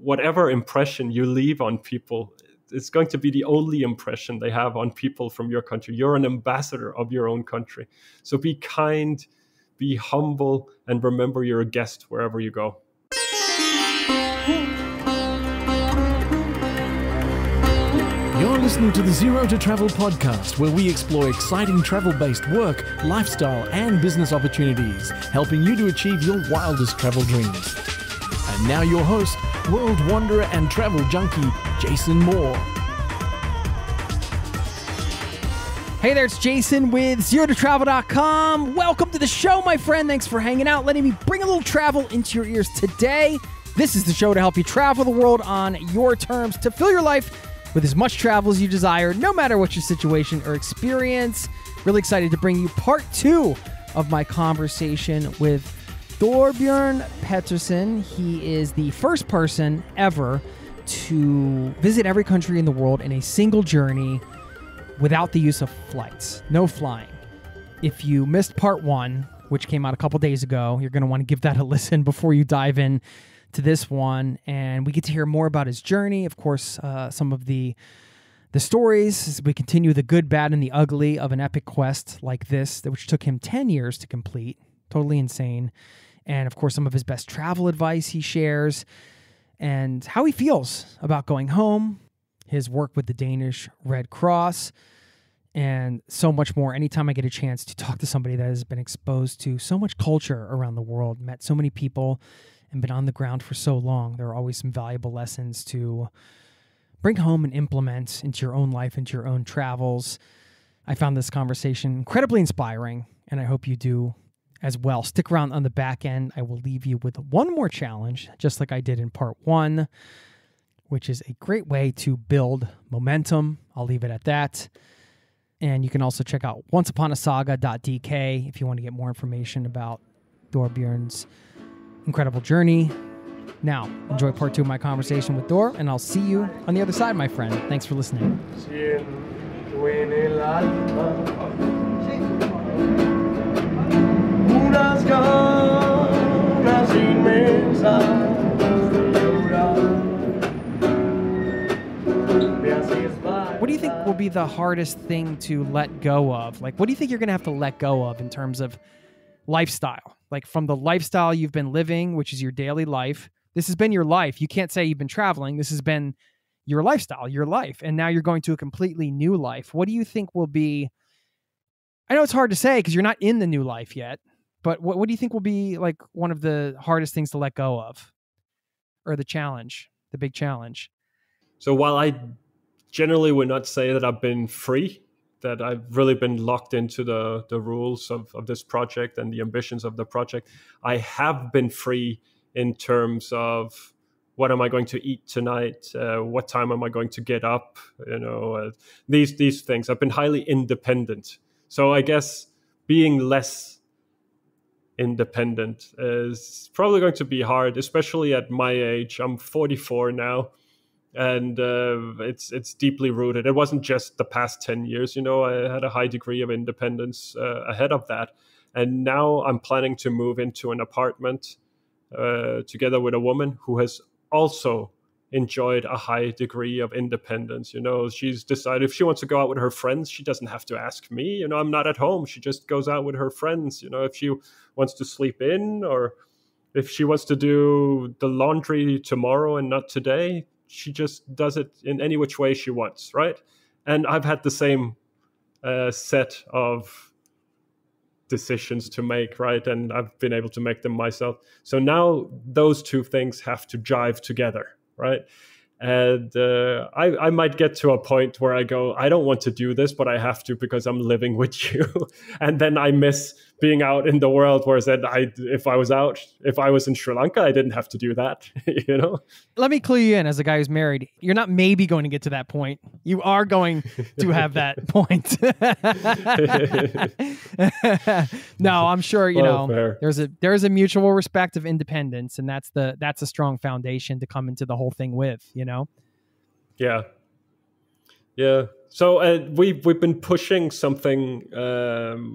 whatever impression you leave on people, it's going to be the only impression they have on people from your country. You're an ambassador of your own country. So be kind, be humble, and remember you're a guest wherever you go. You're listening to the Zero to Travel podcast, where we explore exciting travel-based work, lifestyle, and business opportunities, helping you to achieve your wildest travel dreams. And now your host, world wanderer and travel junkie, Jason Moore. Hey there, it's Jason with ZeroToTravel.com. Welcome to the show, my friend. Thanks for hanging out, letting me bring a little travel into your ears today. This is the show to help you travel the world on your terms, to fill your life with as much travel as you desire, no matter what your situation or experience. Really excited to bring you part 2 of my conversation with Thorbjørn Pedersen. He is the first person ever to visit every country in the world in a single journey without the use of flights. No flying. If you missed part 1, which came out a couple days ago, you're going to want to give that a listen before you dive in to this one, and we get to hear more about his journey. Of course, some of the stories as we continue the good, bad, and the ugly of an epic quest like this, which took him 10 years to complete. Totally insane. And of course, some of his best travel advice he shares, and how he feels about going home, his work with the Danish Red Cross, and so much more. Anytime I get a chance to talk to somebody that has been exposed to so much culture around the world, met so many people, and been on the ground for so long, there are always some valuable lessons to bring home and implement into your own life, into your own travels. I found this conversation incredibly inspiring, and I hope you do as well. Stick around on the back end. I will leave you with one more challenge, just like I did in part 1, which is a great way to build momentum. I'll leave it at that. And you can also check out onceuponasaga.dk if you want to get more information about Thorbjørn's incredible journey. Now, enjoy part 2 of my conversation with Thor, and I'll see you on the other side, my friend. Thanks for listening. What do you think will be the hardest thing to let go of? Like, what do you think you're going to have to let go of in terms of lifestyle? Like, from the lifestyle you've been living, which is your daily life. This has been your life. You can't say you've been traveling. This has been your lifestyle, your life. And now you're going to a completely new life. What do you think will be, I know it's hard to say because you're not in the new life yet, but what do you think will be like one of the hardest things to let go of? Or the challenge, the big challenge? So while I generally would not say that I've been free, that I've really been locked into the rules of this project and the ambitions of the project, I have been free in terms of what am I going to eat tonight? What time am I going to get up? These things. I've been highly independent. So I guess being less independent is probably going to be hard, especially at my age. I'm 44 now. And it's deeply rooted. It wasn't just the past 10 years. I had a high degree of independence ahead of that. And now I'm planning to move into an apartment together with a woman who has also enjoyed a high degree of independence. She's decided if she wants to go out with her friends, she doesn't have to ask me. I'm not at home. She just goes out with her friends. If she wants to sleep in, or if she wants to do the laundry tomorrow and not today, she just does it in any which way she wants, right? And I've had the same set of decisions to make, right? And I've been able to make them myself. So now those two things have to jive together, right? And I might get to a point where I go, I don't want to do this, but I have to because I'm living with you. And then I miss being out in the world, whereas if I was in Sri Lanka, I didn't have to do that, Let me clue you in as a guy who's married. You're not maybe going to get to that point. You are going to have that point. No, I'm sure, fair. there's a mutual respect of independence, and that's a strong foundation to come into the whole thing with, Yeah. Yeah. So we've been pushing something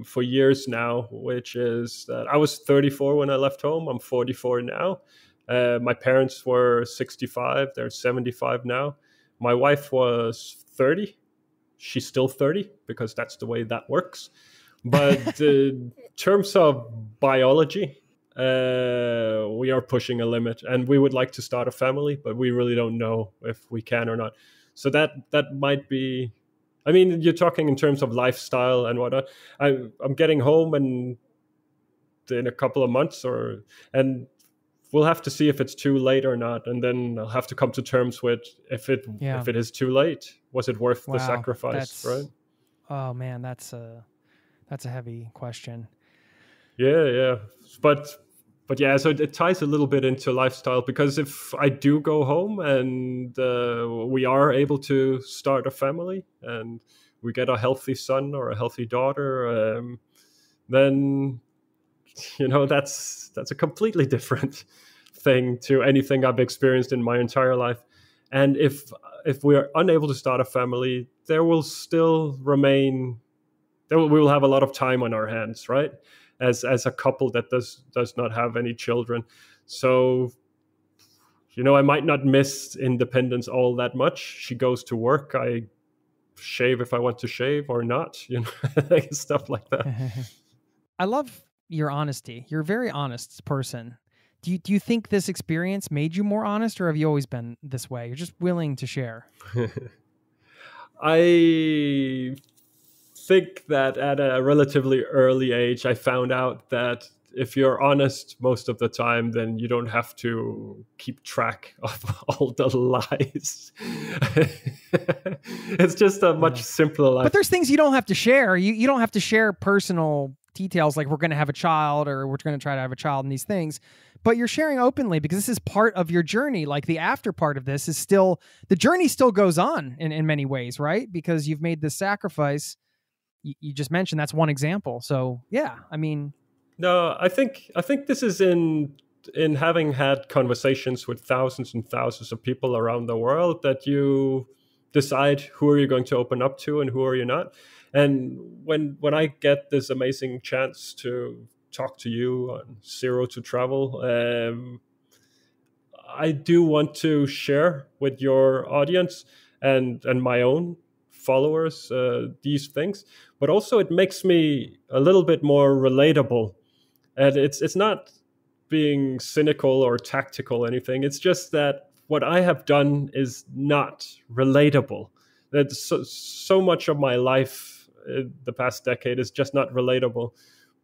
for years now, which is that I was 34 when I left home. I'm 44 now. My parents were 65. They're 75 now. My wife was 30. She's still 30 because that's the way that works. But in terms of biology, we are pushing a limit, and we would like to start a family, but we really don't know if we can or not. So that might be, I mean, you're talking in terms of lifestyle and whatnot. I'm getting home and in a couple of months, and we'll have to see if it's too late or not, and then I'll have to come to terms with if it is too late, was it worth the sacrifice, right? Oh man, that's a heavy question. Yeah. But yeah, so it ties a little bit into lifestyle, because if I do go home and we are able to start a family and we get a healthy son or a healthy daughter, then, you know, that's a completely different thing to anything I've experienced in my entire life. And if we are unable to start a family, there will still remain, we will have a lot of time on our hands, right? As a couple that does not have any children. So, you know, I might not miss independence all that much. She goes to work. I shave if I want to shave or not, you know, stuff like that. I love your honesty. You're a very honest person. Do you think this experience made you more honest, or have you always been this way? You're just willing to share. I think that at a relatively early age, I found out that if you're honest most of the time, then you don't have to keep track of all the lies. It's just a much simpler life. But there's things you don't have to share. You don't have to share personal details like we're going to have a child or we're going to try to have a child and these things. But you're sharing openly because this is part of your journey. Like the after part of this is still, the journey still goes on in many ways, right? Because you've made this sacrifice. You just mentioned that's one example. So yeah, I mean. No, I think this is in having had conversations with thousands and thousands of people around the world that you decide who are you going to open up to and who are you not. And when I get this amazing chance to talk to you on Zero to Travel, I do want to share with your audience and my own followers these things, but also it makes me a little bit more relatable. And it's not being cynical or tactical or anything. It's just that what I have done is not relatable. That so much of my life the past decade is just not relatable.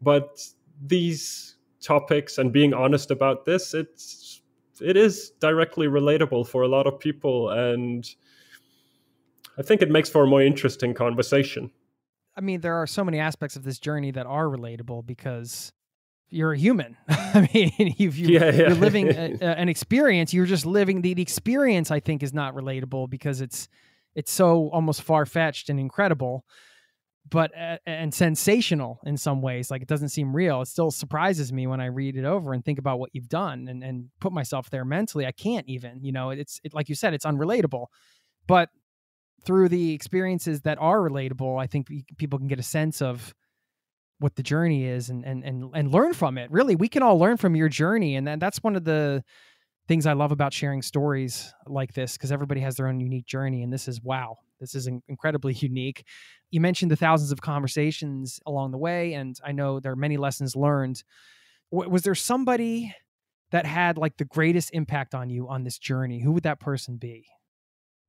But these topics and being honest about this, it is directly relatable for a lot of people, and I think it makes for a more interesting conversation. I mean, there are so many aspects of this journey that are relatable because you're a human. I mean, you're living an experience. You're just living the experience. I think is not relatable because it's so almost far-fetched and incredible, but and sensational in some ways. Like it doesn't seem real. It still surprises me when I read it over and think about what you've done and put myself there mentally. I can't even. You know, it's like you said, it's unrelatable, but through the experiences that are relatable, I think people can get a sense of what the journey is and learn from it. Really, we can all learn from your journey. And that's one of the things I love about sharing stories like this, because everybody has their own unique journey. And this is incredibly unique. You mentioned the thousands of conversations along the way, and I know there are many lessons learned. Was there somebody that had like the greatest impact on you on this journey? Who would that person be?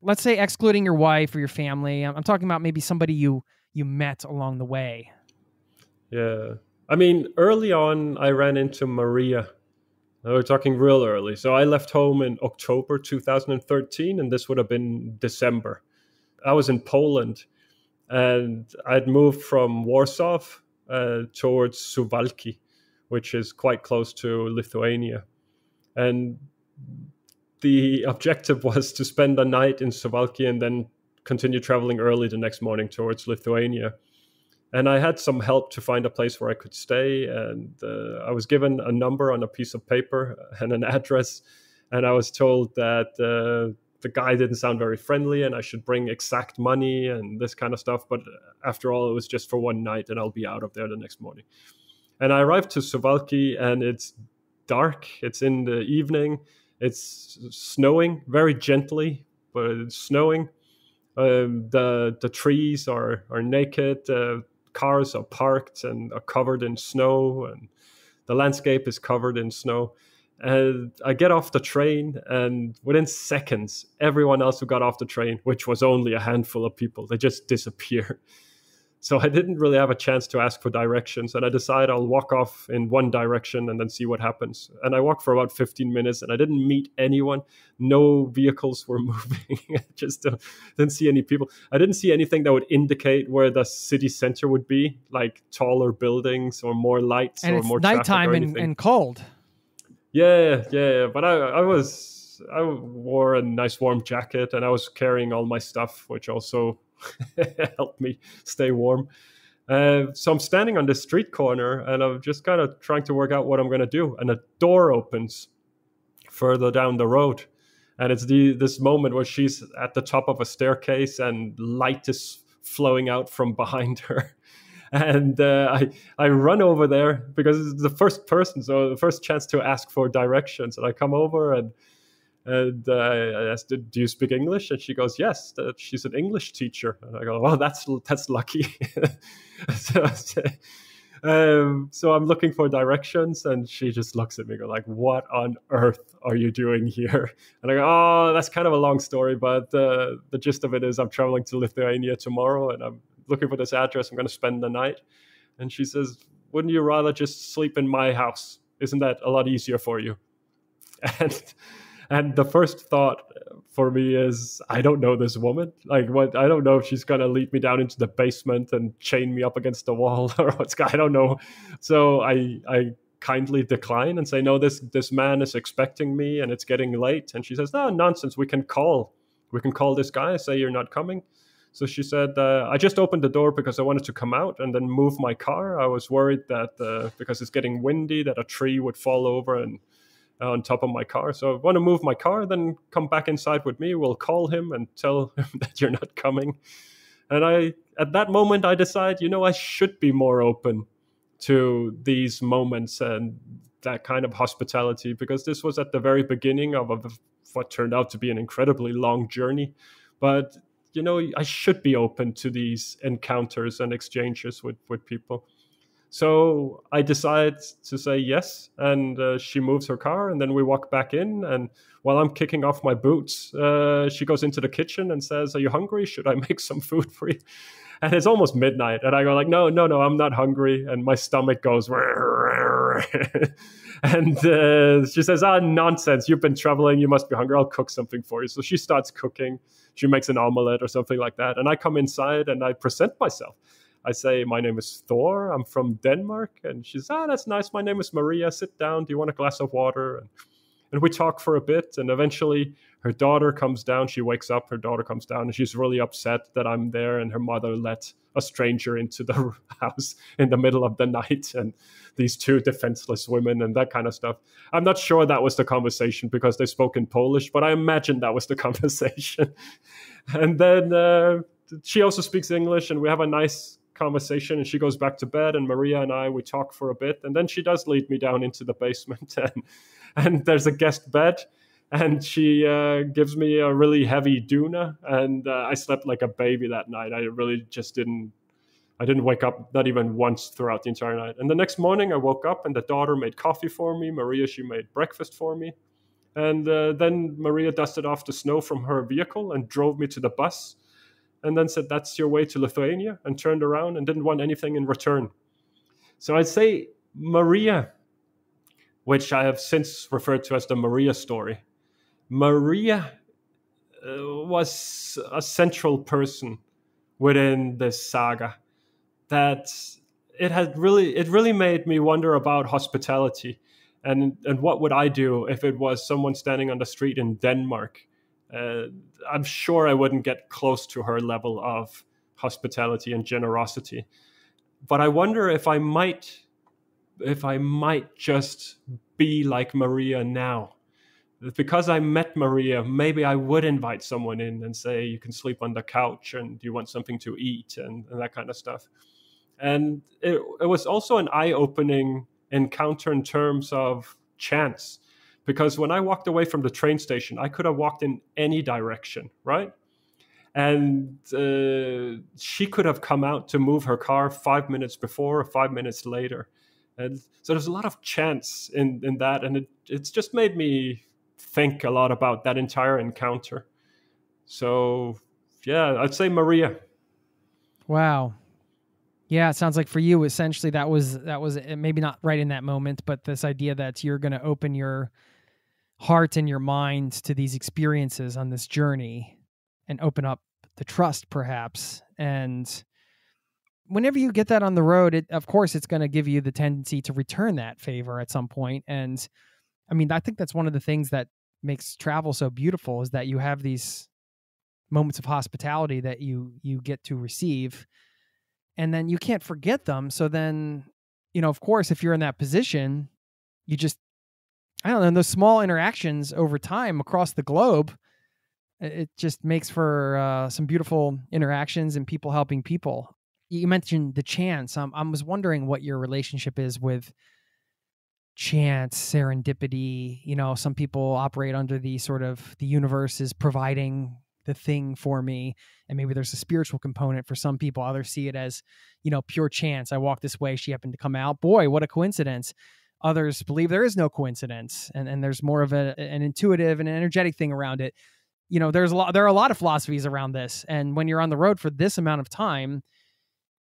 Let's say excluding your wife or your family. I'm talking about maybe somebody you met along the way. Yeah. I mean, early on, I ran into Maria. We're talking real early. So I left home in October 2013, and this would have been December. I was in Poland, and I'd moved from Warsaw towards Suwałki, which is quite close to Lithuania. And the objective was to spend the night in Suwałki and then continue traveling early the next morning towards Lithuania. And I had some help to find a place where I could stay. And I was given a number on a piece of paper and an address. And I was told that the guy didn't sound very friendly and I should bring exact money and this kind of stuff. But after all, it was just for one night and I'll be out of there the next morning. And I arrived to Suwałki, and it's dark. It's in the evening. It's snowing very gently, but it's snowing. The trees are naked. Cars are parked and are covered in snow, and the landscape is covered in snow. And I get off the train, and within seconds, everyone else who got off the train, which was only a handful of people, they just disappear. So I didn't really have a chance to ask for directions, and I decided I'll walk off in one direction and then see what happens. And I walked for about 15 minutes, and I didn't meet anyone. No vehicles were moving. I just didn't see any people. I didn't see anything that would indicate where the city center would be, like taller buildings or more lights and or it's more traffic nighttime or anything. and cold. Yeah. But I wore a nice warm jacket, and I was carrying all my stuff, which also helped me stay warm. So I'm standing on the street corner, and I'm just kind of trying to work out what I'm going to do. And a door opens further down the road, and it's this moment where she's at the top of a staircase, and light is flowing out from behind her. And I run over there because it's the first person, so the first chance to ask for directions. And I come over and I asked, "Do you speak English?" And she goes, "Yes." She's an English teacher. And I go, "Well, that's lucky." So I'm looking for directions, and she just looks at me, go like, "What on earth are you doing here?" And I go, "Oh, that's kind of a long story, but the gist of it is I'm traveling to Lithuania tomorrow, and I'm looking for this address. I'm going to spend the night." And she says, "Wouldn't you rather just sleep in my house? Isn't that a lot easier for you?" And the first thought for me is, I don't know this woman. Like, what? I don't know if she's going to lead me down into the basement and chain me up against the wall or what's. I don't know. So I kindly decline and say, "No, this man is expecting me, and it's getting late." And she says, "No, nonsense. We can call this guy, say you're not coming." So she said, "I just opened the door because I wanted to come out and then move my car. I was worried that because it's getting windy, that a tree would fall over and on top of my car. So I want to move my car, then come back inside with me. We'll call him and tell him that you're not coming." And at that moment, I decide, I should be more open to these moments and that kind of hospitality, because this was at the very beginning of what turned out to be an incredibly long journey. But, I should be open to these encounters and exchanges with people. So I decide to say yes, and she moves her car, and then we walk back in. And while I'm kicking off my boots, she goes into the kitchen and says, "Are you hungry? Should I make some food for you?" And it's almost midnight, and I go like, no, I'm not hungry. And my stomach goes, and she says, "Nonsense, you've been traveling, you must be hungry. I'll cook something for you." So she starts cooking. She makes an omelette or something like that. And I come inside and I present myself. I say, "My name is Thor. I'm from Denmark." And she says, "That's nice. My name is Maria. Sit down. Do you want a glass of water?" And we talk for a bit. And eventually her daughter comes down. She wakes up. Her daughter comes down. And she's really upset that I'm there. And her mother let a stranger into the house in the middle of the night. And these two defenseless women and that kind of stuff. I'm not sure that was the conversation because they spoke in Polish, but I imagine that was the conversation. And then she also speaks English, and we have a nice conversation, and she goes back to bed, and Maria and we talk for a bit, and then she does lead me down into the basement, and there's a guest bed, and she gives me a really heavy doona, and I slept like a baby that night. I really just didn't wake up, not even once throughout the entire night. And the next morning I woke up, and the daughter made coffee for me. Maria, she made breakfast for me. And then Maria dusted off the snow from her vehicle and drove me to the bus, and then said, "That's your way to Lithuania," and turned around and didn't want anything in return. So I'd say Maria, which I have since referred to as the Maria story, Maria was a central person within this saga. That it really made me wonder about hospitality, and what would I do if it was someone standing on the street in Denmark. I'm sure I wouldn't get close to her level of hospitality and generosity. But I wonder if I might just be like Maria now. Because I met Maria, maybe I would invite someone in and say, "You can sleep on the couch, and do you want something to eat?" and that kind of stuff. And it was also an eye-opening encounter in terms of chance. Because when I walked away from the train station, I could have walked in any direction, right? And she could have come out to move her car 5 minutes before or 5 minutes later. And so there's a lot of chance in that. And it's just made me think a lot about that entire encounter. So, yeah, I'd say Maria. Wow. Yeah, it sounds like for you, essentially, that was maybe not right in that moment, but this idea that you're going to open your heart and your mind to these experiences on this journey and open up the trust, perhaps. And whenever you get that on the road, of course, it's going to give you the tendency to return that favor at some point. And I mean, I think that's one of the things that makes travel so beautiful, is that you have these moments of hospitality that you get to receive, and then you can't forget them. So then, of course, if you're in that position, you just, I don't know, those small interactions over time across the globe, it just makes for some beautiful interactions and people helping people. You mentioned the chance. I was wondering what your relationship is with chance, serendipity. Some people operate under the sort of the universe is providing the thing for me, and maybe there's a spiritual component for some people. Others see it as, pure chance. I walked this way, she happened to come out. Boy, what a coincidence. Others believe there is no coincidence, and there's more of an intuitive and an energetic thing around it. There are a lot of philosophies around this, and when you're on the road for this amount of time,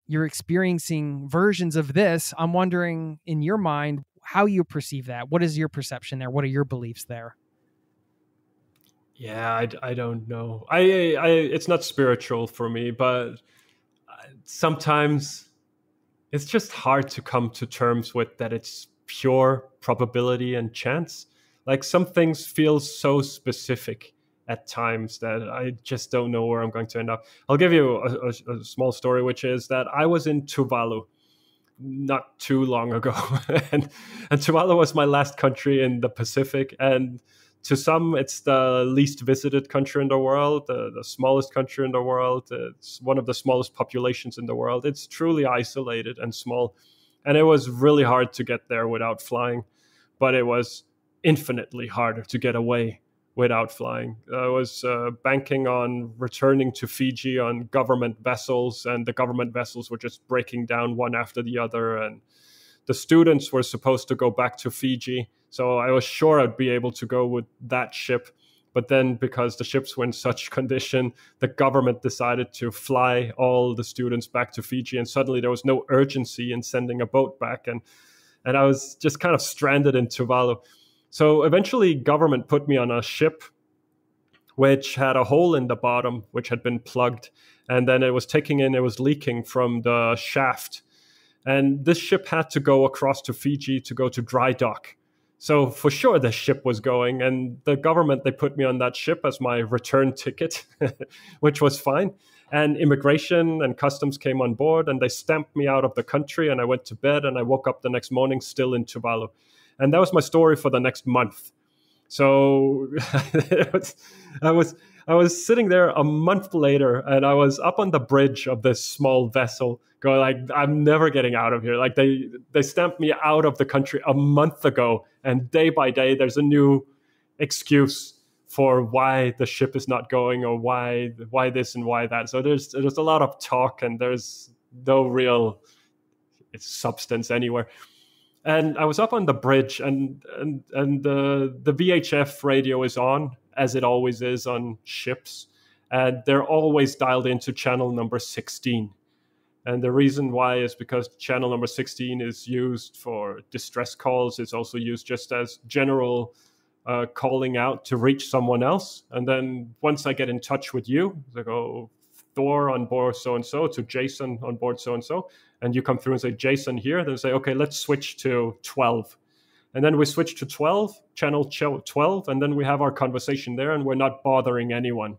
you're experiencing versions of this. I'm wondering, in your mind, how you perceive that. What is your perception there? What are your beliefs there? Yeah, I don't know. It's not spiritual for me, but sometimes it's just hard to come to terms with that it's pure probability and chance. Like, some things feel so specific at times that I just don't know where I'm going to end up. I'll give you a small story, which is that I was in Tuvalu not too long ago. and Tuvalu was my last country in the Pacific. And to some, it's the least visited country in the world, the smallest country in the world. It's one of the smallest populations in the world. It's truly isolated and small. And it was really hard to get there without flying. But it was infinitely harder to get away without flying. I was banking on returning to Fiji on government vessels, and the government vessels were just breaking down one after the other. And the students were supposed to go back to Fiji. So I was sure I'd be able to go with that ship. But then, because the ships were in such condition, the government decided to fly all the students back to Fiji. And suddenly there was no urgency in sending a boat back. And I was just kind of stranded in Tuvalu. So eventually government put me on a ship which had a hole in the bottom, which had been plugged. And then it was leaking from the shaft. And this ship had to go across to Fiji to go to dry dock. So for sure the ship was going, and the government, they put me on that ship as my return ticket, which was fine. And immigration and customs came on board, and they stamped me out of the country, and I went to bed, and I woke up the next morning still in Tuvalu. And that was my story for the next month. So I was sitting there a month later, and I was up on the bridge of this small vessel going like, I'm never getting out of here. Like, they stamped me out of the country a month ago, and day by day there's a new excuse for why the ship is not going, or why this and why that. So there's a lot of talk, and there's no real substance anywhere. And I was up on the bridge, and the VHF radio is on, as it always is on ships, and they're always dialed into channel number 16. And the reason why is because channel number 16 is used for distress calls. It's also used just as general calling out to reach someone else. And then once I get in touch with you, I go, Thor on board so-and-so, to Jason on board so-and-so. And you come through and say, Jason here. Then say, okay, let's switch to 12. And then we switch to 12, channel 12, and then we have our conversation there, and we're not bothering anyone.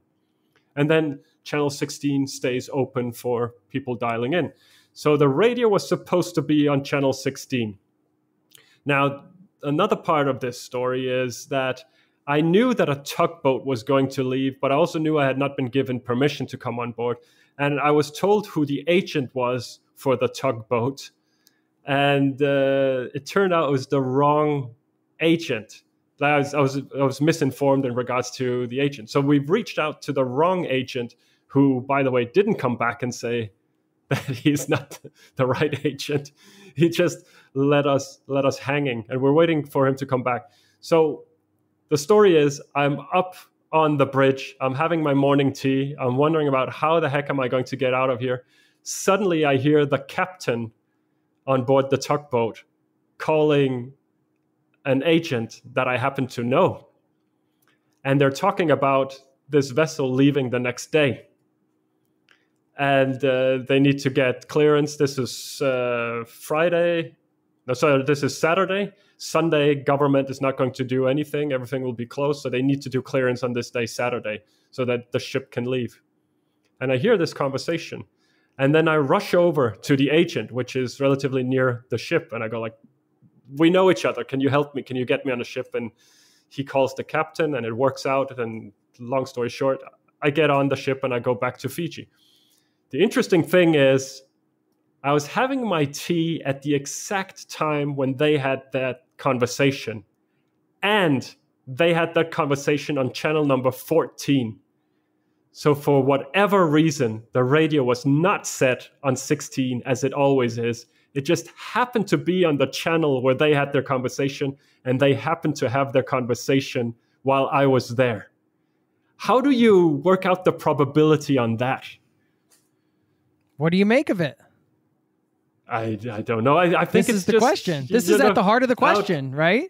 And then channel 16 stays open for people dialing in. So the radio was supposed to be on channel 16. Now, another part of this story is that I knew that a tugboat was going to leave, but I also knew I had not been given permission to come on board. And I was told who the agent was for the tugboat. And it turned out it was the wrong agent. I was misinformed in regards to the agent. So we've reached out to the wrong agent, who, by the way, didn't come back and say that he's not the right agent. He just let us hanging, and we're waiting for him to come back. So the story is, I'm up on the bridge. I'm having my morning tea. I'm wondering about how the heck am I going to get out of here. Suddenly I hear the captain on board the tugboat calling an agent that I happen to know. And they're talking about this vessel leaving the next day. And they need to get clearance. This is Friday. No, sorry, this is Saturday. Sunday, government is not going to do anything. Everything will be closed. So they need to do clearance on this day, Saturday, so that the ship can leave. And I hear this conversation. And then I rush over to the agent, which is relatively near the ship. And I go like, we know each other. Can you help me? Can you get me on a ship? And he calls the captain, and it works out. And long story short, I get on the ship and I go back to Fiji. The interesting thing is, I was having my tea at the exact time when they had that conversation. And they had that conversation on channel number 14. So for whatever reason, the radio was not set on 16 as it always is. It just happened to be on the channel where they had their conversation, and they happened to have their conversation while I was there. How do you work out the probability on that? What do you make of it? I don't know. I think this is the question. This is at the heart of the question, right?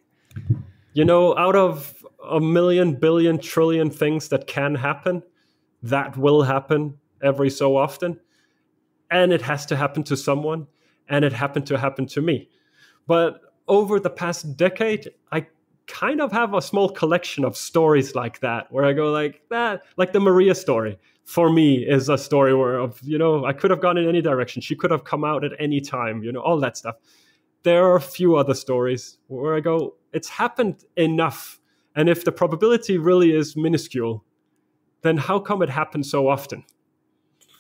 Out of a million, billion, trillion things that can happen, that will happen every so often. And it has to happen to someone. And it happened to happen to me. But over the past decade, I kind of have a small collection of stories like that, where I go like that, like the Maria story. For me, is a story where I could have gone in any direction. She could have come out at any time, all that stuff. There are a few other stories where I go, it's happened enough. And if the probability really is minuscule, then how come it happens so often?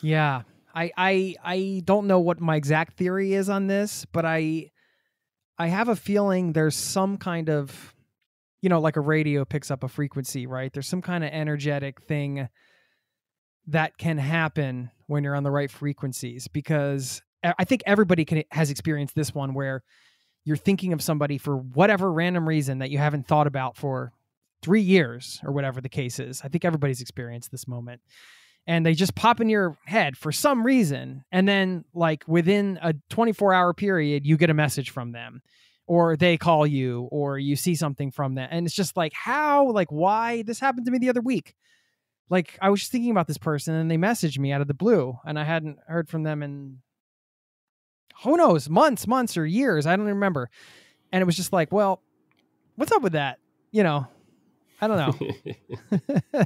Yeah. I don't know what my exact theory is on this, but I have a feeling there's some kind of, like a radio picks up a frequency, right? There's some kind of energetic thing that can happen when you're on the right frequencies, because I think everybody has experienced this one where you're thinking of somebody for whatever random reason that you haven't thought about for 3 years or whatever the case is. I think everybody's experienced this moment. And they just pop in your head for some reason. And then like within a 24-hour period, you get a message from them, or they call you, or you see something from them. And it's just like, how, like, why? This happened to me the other week. Like, I was just thinking about this person, and they messaged me out of the blue, and I hadn't heard from them in, who knows, months or years. I don't remember. And it was just like, well, what's up with that? I don't know.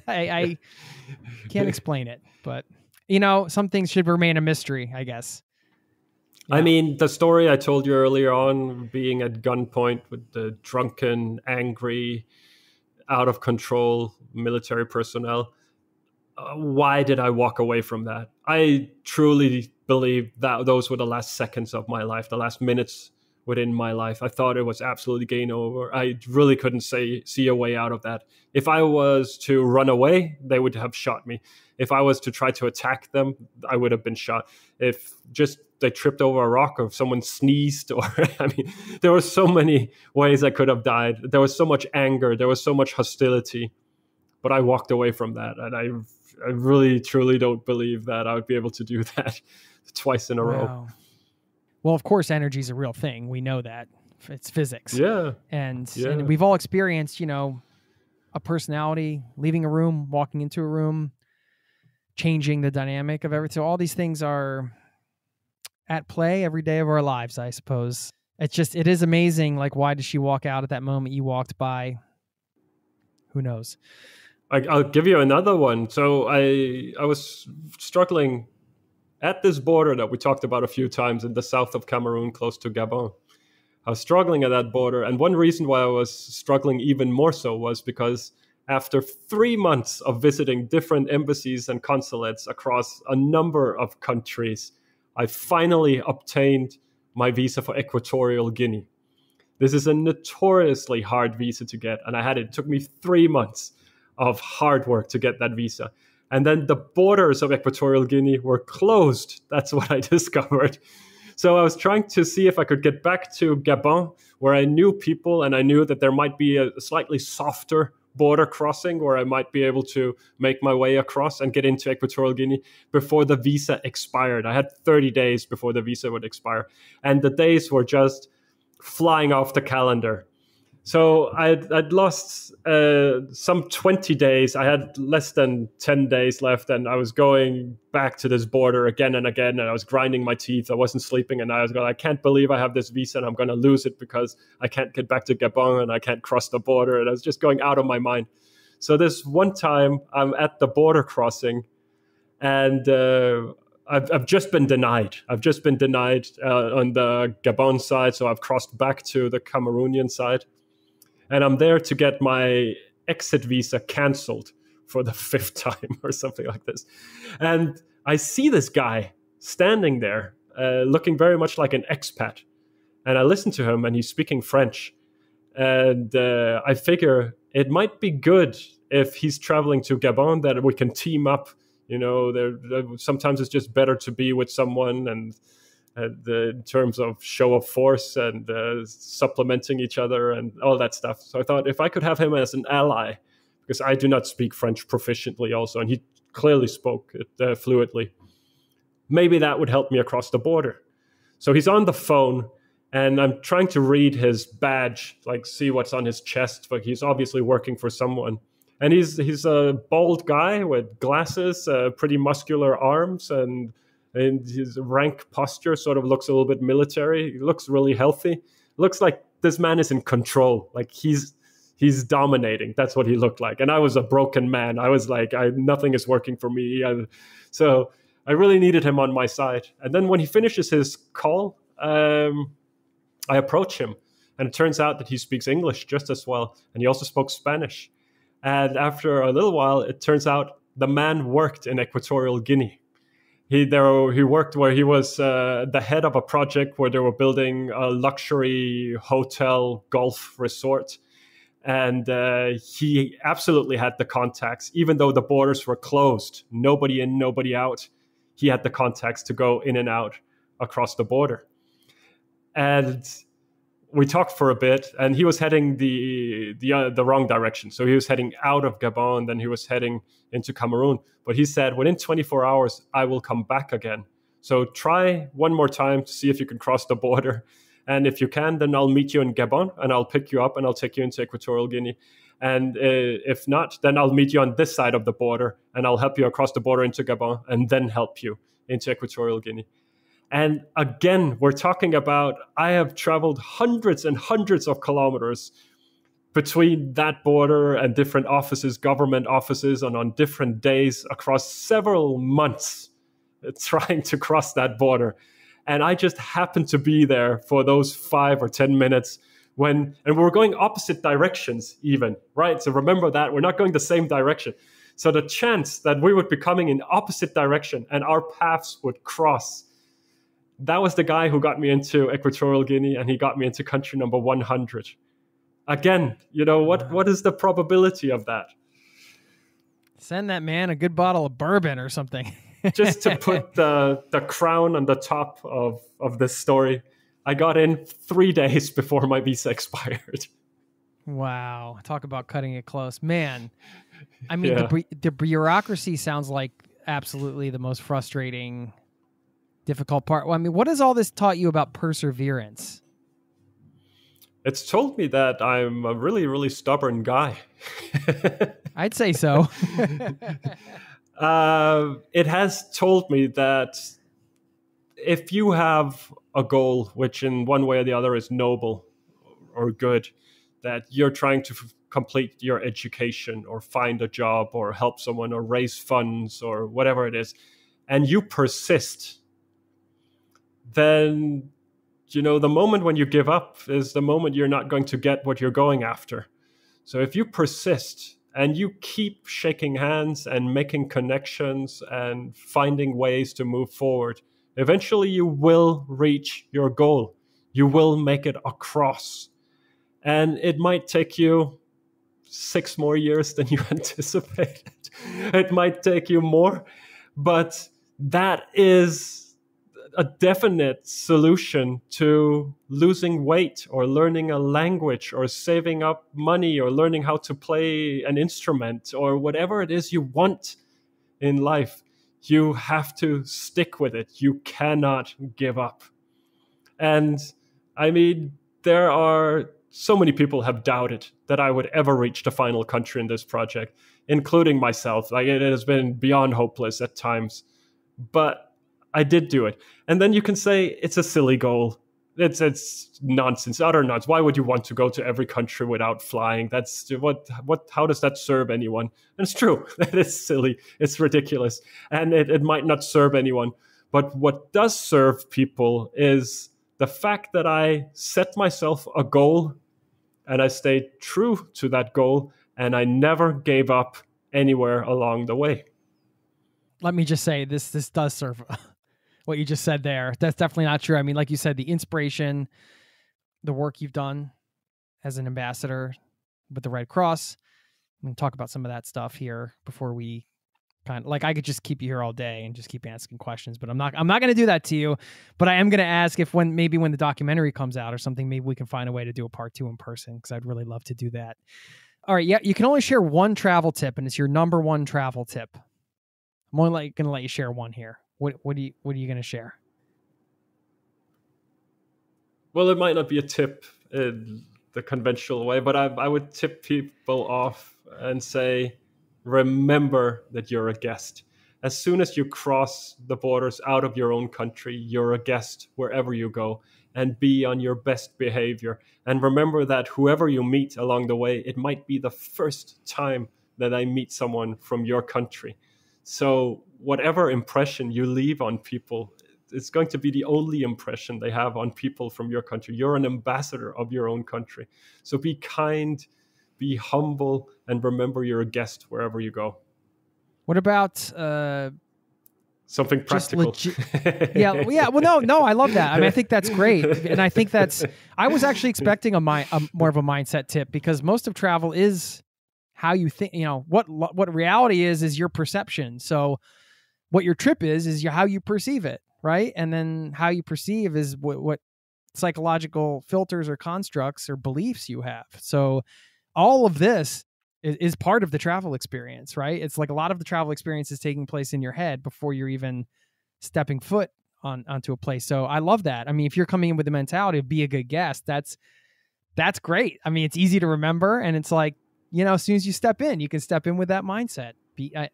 I can't explain it, but some things should remain a mystery, I guess. Yeah. I mean, the story I told you earlier on, being at gunpoint with the drunken, angry, out of control military personnel. Why did I walk away from that? I truly believe that those were the last seconds of my life, the last minutes within my life. I thought it was absolutely game over. I really couldn't see a way out of that. If I was to run away, they would have shot me. If I was to try to attack them, I would have been shot. If just they tripped over a rock, or if someone sneezed, or there were so many ways I could have died. There was so much anger. There was so much hostility. But I walked away from that. And I really, truly don't believe that I would be able to do that twice in a row. Well, of course, energy is a real thing. We know that. It's physics. Yeah. And we've all experienced, a personality leaving a room, walking into a room, changing the dynamic of everything. So all these things are at play every day of our lives, I suppose. It is amazing. Like, why did she walk out at that moment you walked by? Who knows? I'll give you another one. So I was struggling at this border that we talked about a few times in the south of Cameroon, close to Gabon. I was struggling at that border. And one reason why I was struggling even more so was because after 3 months of visiting different embassies and consulates across a number of countries, I finally obtained my visa for Equatorial Guinea. This is a notoriously hard visa to get. And it took me 3 months of hard work to get that visa. And then the borders of Equatorial Guinea were closed. That's what I discovered. So I was trying to see if I could get back to Gabon, where I knew people and I knew that there might be a slightly softer border crossing where I might be able to make my way across and get into Equatorial Guinea before the visa expired. I had 30 days before the visa would expire. And the days were just flying off the calendar. So I'd lost some 20 days. I had less than 10 days left, and I was going back to this border again and again, and I was grinding my teeth. I wasn't sleeping, and I was going, I can't believe I have this visa, and I'm going to lose it because I can't get back to Gabon, and I can't cross the border, and I was just going out of my mind. So this one time, I'm at the border crossing, and I've just been denied. I've just been denied on the Gabon side, so I've crossed back to the Cameroonian side. And I'm there to get my exit visa canceled for the 5th time or something like this. And I see this guy standing there, looking very much like an expat. And I listen to him, and he's speaking French. And I figure it might be good if he's traveling to Gabon that we can team up. You know, sometimes it's just better to be with someone and in terms of show of force and supplementing each other and all that stuff. So I thought if I could have him as an ally, because I do not speak French proficiently also, and he clearly spoke it fluently, maybe that would help me across the border. So he's on the phone, and I'm trying to read his badge, like see what's on his chest, but he's obviously working for someone. And he's a bald guy with glasses, pretty muscular arms, and his rank posture sort of looks a little bit military. He looks really healthy. Looks like this man is in control. Like he's dominating. That's what he looked like. And I was a broken man. I was like, nothing is working for me. So I really needed him on my side. And then when he finishes his call, I approach him. And it turns out that he speaks English just as well. And he also spoke Spanish. And after a little while, it turns out the man worked in Equatorial Guinea. He worked where he was the head of a project where they were building a luxury hotel golf resort. And he absolutely had the contacts, even though the borders were closed, nobody in, nobody out. He had the contacts to go in and out across the border. And we talked for a bit, and he was heading the wrong direction. So he was heading out of Gabon, then he was heading into Cameroon. But he said, within 24 hours, I will come back again. So try one more time to see if you can cross the border. And if you can, then I'll meet you in Gabon, and I'll pick you up, and I'll take you into Equatorial Guinea. And if not, then I'll meet you on this side of the border, and I'll help you across the border into Gabon, and then help you into Equatorial Guinea. And again, we're talking about, I have traveled hundreds and hundreds of kilometers between that border and different offices, government offices, and on different days across several months trying to cross that border. And I just happened to be there for those 5 or 10 minutes and we're going opposite directions even, right? So remember that, we're not going the same direction. So the chance that we would be coming in opposite direction and our paths would cross, that was the guy who got me into Equatorial Guinea, and he got me into country number 100. Again, you know, what is the probability of that? Send that man a good bottle of bourbon or something. Just to put the crown on the top of this story, I got in 3 days before my visa expired. Wow. Talk about cutting it close. Man, I mean, Yeah. the bureaucracy sounds like absolutely the most frustrating, difficult part. Well, I mean, what has all this taught you about perseverance? It's told me that I'm a really, really stubborn guy. I'd say so. It has told me that if you have a goal, which in one way or the other is noble or good, that you're trying to complete your education or find a job or help someone or raise funds or whatever it is, and you persist, then, you know, the moment when you give up is the moment you're not going to get what you're going after. So if you persist and you keep shaking hands and making connections and finding ways to move forward, eventually you will reach your goal. You will make it across. And it might take you 6 more years than you anticipated. It might take you more, but that is a definite solution to losing weight or learning a language or saving up money or learning how to play an instrument or whatever it is you want in life. You have to stick with it. You cannot give up. And I mean, there are so many people have doubted that I would ever reach the final country in this project, including myself. Like, it has been beyond hopeless at times, but I did do it. And then you can say it's a silly goal. It's nonsense, utter nonsense. Why would you want to go to every country without flying? That's how does that serve anyone? And it's true. That is silly. It's ridiculous. And it might not serve anyone. But what does serve people is the fact that I set myself a goal and I stayed true to that goal and I never gave up anywhere along the way. Let me just say this does serve what you just said there. That's definitely not true. I mean, like you said, the inspiration, the work you've done as an ambassador with the Red Cross. I'm going to talk about some of that stuff here before we I could just keep you here all day and just keep asking questions, but I'm not going to do that to you. But I am going to ask if when the documentary comes out or something, maybe we can find a way to do a part 2 in person, because I'd really love to do that. All right. Yeah. You can only share one travel tip, and it's your number one travel tip. I'm only going to let you share one here. What are you going to share? Well, it might not be a tip in the conventional way, but I would tip people off and say, remember that you're a guest. As soon as you cross the borders out of your own country, you're a guest wherever you go, and be on your best behavior. And remember that whoever you meet along the way, it might be the first time that I meet someone from your country. So whatever impression you leave on people, it's going to be the only impression they have on people from your country. You're an ambassador of your own country. So be kind, be humble, and remember you're a guest wherever you go. What about something practical? Yeah. Well, no, I love that. I mean, I think that's great, and I think I was actually expecting a more of a mindset tip, because most of travel is how you think. You know, what reality is your perception. So what your trip is how you perceive it, right? And then how you perceive is what psychological filters or constructs or beliefs you have. So all of this is part of the travel experience, right? It's like a lot of the travel experience is taking place in your head before you're even stepping foot onto a place. So I love that. I mean, if you're coming in with the mentality of be a good guest, that's great. I mean, it's easy to remember, and it's like, as soon as you step in, you can step in with that mindset.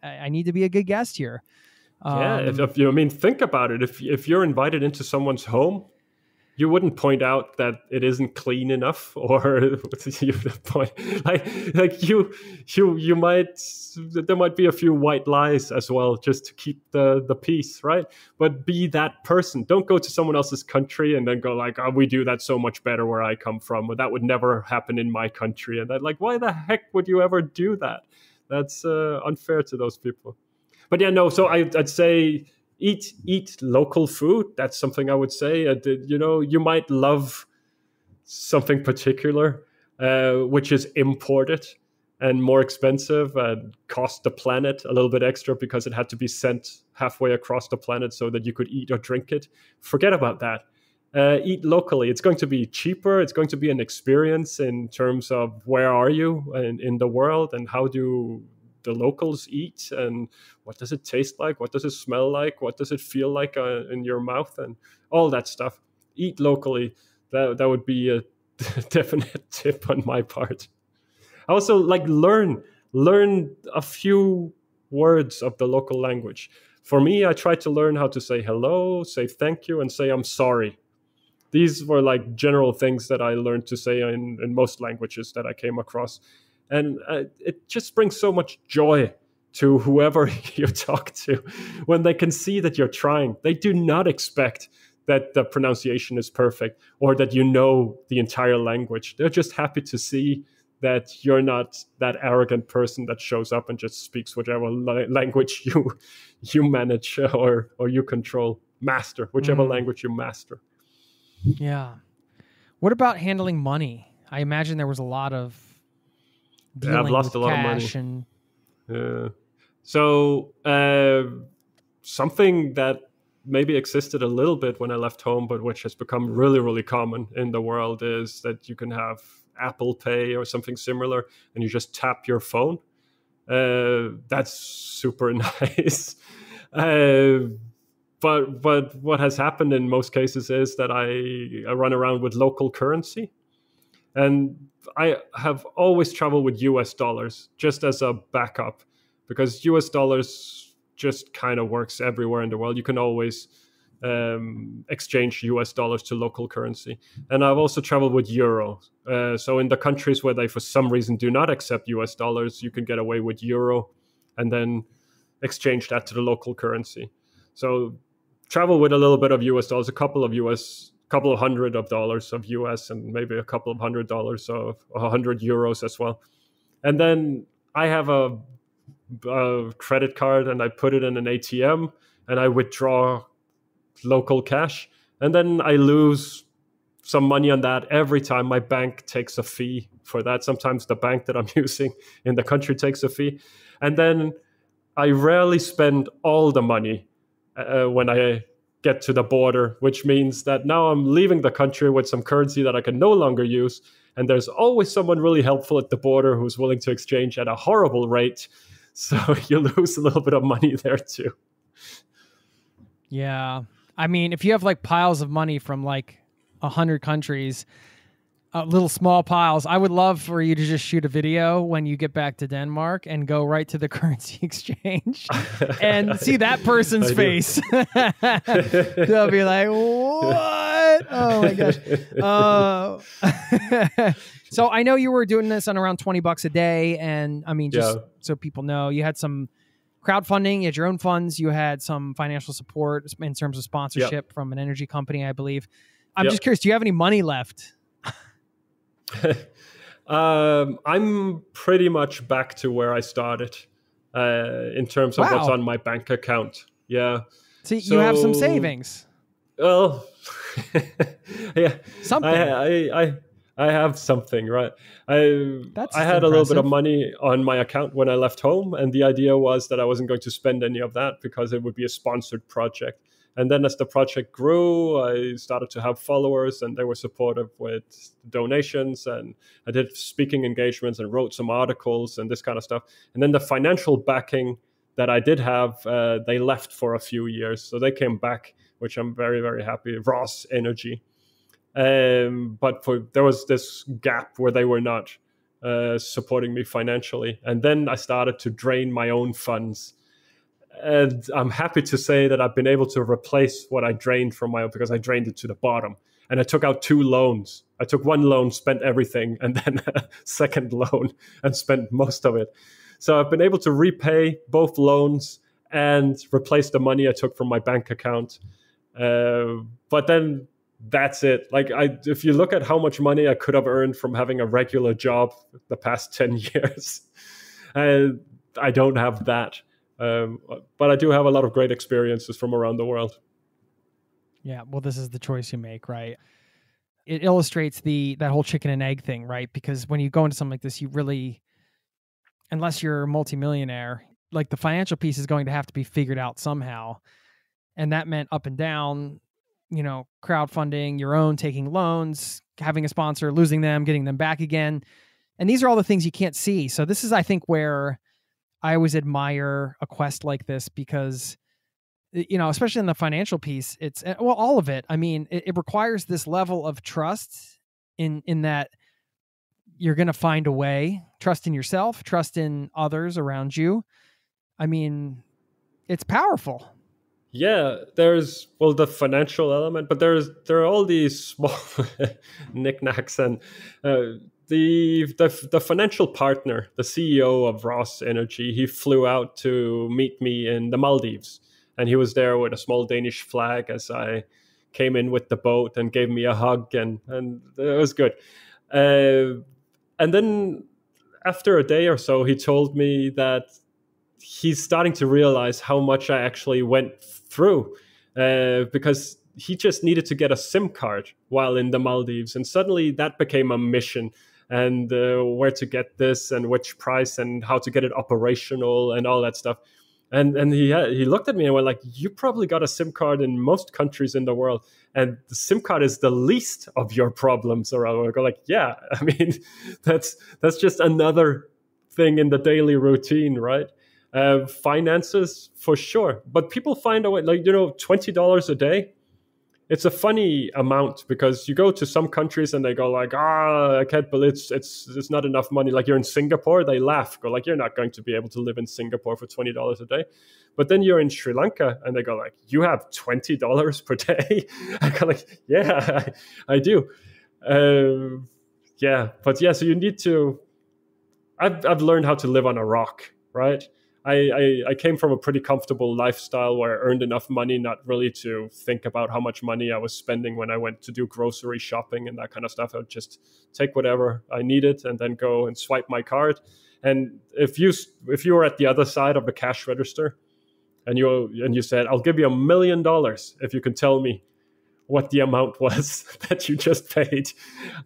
I need to be a good guest here. Think about it. If you're invited into someone's home, you wouldn't point out that it isn't clean enough, or point you might, there might be a few white lies as well, just to keep the peace, right? But be that person. Don't go to someone else's country and then go like, oh, we do that so much better where I come from, or that would never happen in my country. And then, like, why the heck would you ever do that? That's unfair to those people. But yeah, no. So I'd say, eat local food. That's something I would say. You might love something particular, which is imported and more expensive and cost the planet a little bit extra because it had to be sent halfway across the planet so that you could eat or drink it. Forget about that. Eat locally. It's going to be cheaper. It's going to be an experience in terms of where are you in the world, and how do the locals eat, and what does it taste like, what does it smell like, what does it feel like in your mouth, and all that stuff. Eat locally. That would be a definite tip on my part. Also, like, learn a few words of the local language. For me, I tried to learn how to say hello, say thank you, and say I'm sorry. These were like general things that I learned to say in most languages that I came across. And it just brings so much joy to whoever you talk to when they can see that you're trying. They do not expect that the pronunciation is perfect or that you know the entire language. They're just happy to see that you're not that arrogant person that shows up and just speaks whichever language you manage or you control, master, whichever language you master. Yeah. What about handling money? I imagine there was a lot of dealing I've lost with a lot cash of money. and So something that maybe existed a little bit when I left home, but which has become really, really common in the world is that you can have Apple Pay or something similar, and you just tap your phone. That's super nice. But what has happened in most cases is that I run around with local currency. And I have always traveled with US dollars just as a backup, because US dollars just kind of works everywhere in the world. You can always exchange US dollars to local currency. And I've also traveled with euro. So in the countries where they, for some reason, do not accept US dollars, you can get away with euro and then exchange that to the local currency. So travel with a little bit of US dollars, a couple of hundred of dollars of US, and maybe a couple of $100 of 100 euros as well. And then I have a credit card, and I put it in an ATM, and I withdraw local cash, and then I lose some money on that every time. My bank takes a fee for that. Sometimes the bank that I'm using in the country takes a fee. And then I rarely spend all the money when I get to the border, which means that now I'm leaving the country with some currency that I can no longer use. And there's always someone really helpful at the border who's willing to exchange at a horrible rate. So you lose a little bit of money there too. yeah. I mean, if you have like piles of money from like 100 countries, little small piles, I would love for you to just shoot a video when you get back to Denmark and go right to the currency exchange and see that person's face. They'll be like, what? Oh my gosh. So I know you were doing this on around $20 a day. And I mean, just so people know, you had some crowdfunding, you had your own funds, you had some financial support in terms of sponsorship from an energy company, I believe. I'm just curious, do you have any money left? I'm pretty much back to where I started in terms of what's on my bank account. Yeah. So you have some savings. Well, yeah. Something. I have something, right? I had a little bit of money on my account when I left home, and the idea was that I wasn't going to spend any of that because it would be a sponsored project. And then as the project grew, I started to have followers, and they were supportive with donations, and I did speaking engagements and wrote some articles and this kind of stuff. And then the financial backing that I did have, they left for a few years. So they came back, which I'm very, very happy. Ross Energy. But there was this gap where they were not supporting me financially. And then I started to drain my own funds. And I'm happy to say that I've been able to replace what I drained from my own, because I drained it to the bottom. And I took out 2 loans. I took one loan, spent everything, and then a second loan and spent most of it. So I've been able to repay both loans and replace the money I took from my bank account. But then that's it. Like, if you look at how much money I could have earned from having a regular job the past 10 years, I don't have that. But I do have a lot of great experiences from around the world. Yeah, well, this is the choice you make, right? It illustrates that whole chicken and egg thing, right? Because when you go into something like this, you really, unless you're a multimillionaire, like the financial piece is going to have to be figured out somehow. And that meant up and down, crowdfunding, your own, taking loans, having a sponsor, losing them, getting them back again. And these are all the things you can't see. So this is, I think, where I always admire a quest like this, because, especially in the financial piece, all of it. I mean, it requires this level of trust in that you're going to find a way, trust in yourself, trust in others around you. I mean, it's powerful. Yeah, there's the financial element, but there are all these small knickknacks, and the financial partner, the CEO of Ross Energy, he flew out to meet me in the Maldives, and he was there with a small Danish flag as I came in with the boat and gave me a hug, and it was good. And then after a day or so, he told me that he's starting to realize how much I actually went through, because he just needed to get a SIM card while in the Maldives. And suddenly that became a mission, and where to get this and which price and how to get it operational and all that stuff. And he looked at me and went like, you probably got a SIM card in most countries in the world, and the SIM card is the least of your problems around. I go like, yeah, I mean, that's just another thing in the daily routine, right? Finances, for sure. But people find a way, like, $20 a day. It's a funny amount, because you go to some countries and they go like, I can't believe it's not enough money. Like, you're in Singapore, they laugh, go like, you're not going to be able to live in Singapore for $20 a day. But then you're in Sri Lanka and they go like, you have $20 per day? I go like, yeah, I do. So you need to, I've learned how to live on a rock, right? I came from a pretty comfortable lifestyle where I earned enough money not really to think about how much money I was spending when I went to do grocery shopping and that kind of stuff. I would just take whatever I needed and then go and swipe my card. And if you were at the other side of the cash register and you said, I'll give you $1 million if you can tell me what the amount was that you just paid,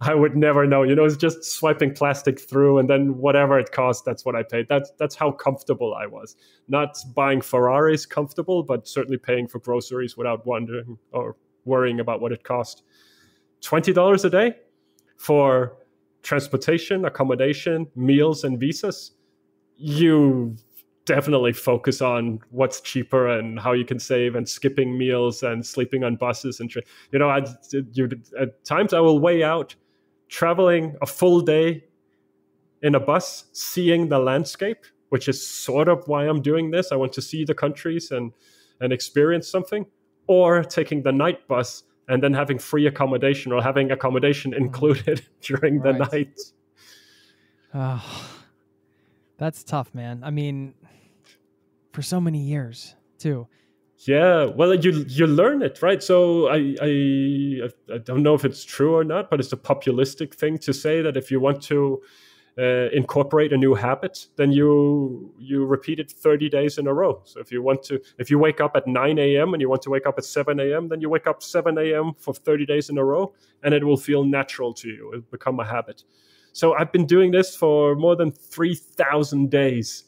I would never know. It's just swiping plastic through, and then whatever it cost, that's what I paid. That's how comfortable I was. Not buying Ferraris comfortable, but certainly paying for groceries without wondering or worrying about what it cost. $20 a day for transportation, accommodation, meals, and visas. You definitely focus on what's cheaper and how you can save, and skipping meals and sleeping on buses. And at times I will weigh out traveling a full day in a bus, seeing the landscape, which is sort of why I'm doing this. I want to see the countries and experience something, or taking the night bus and then having free accommodation, or having accommodation included during the night. Oh, that's tough, man. I mean, for so many years too. Yeah, well, you learn it, right? So I don't know if it's true or not, but it's a populistic thing to say that if you want to incorporate a new habit, then you repeat it 30 days in a row. So if you wake up at 9 a.m. and you want to wake up at 7 a.m., then you wake up 7 a.m. for 30 days in a row, and it will feel natural to you. It'll become a habit. So I've been doing this for more than 3,000 days.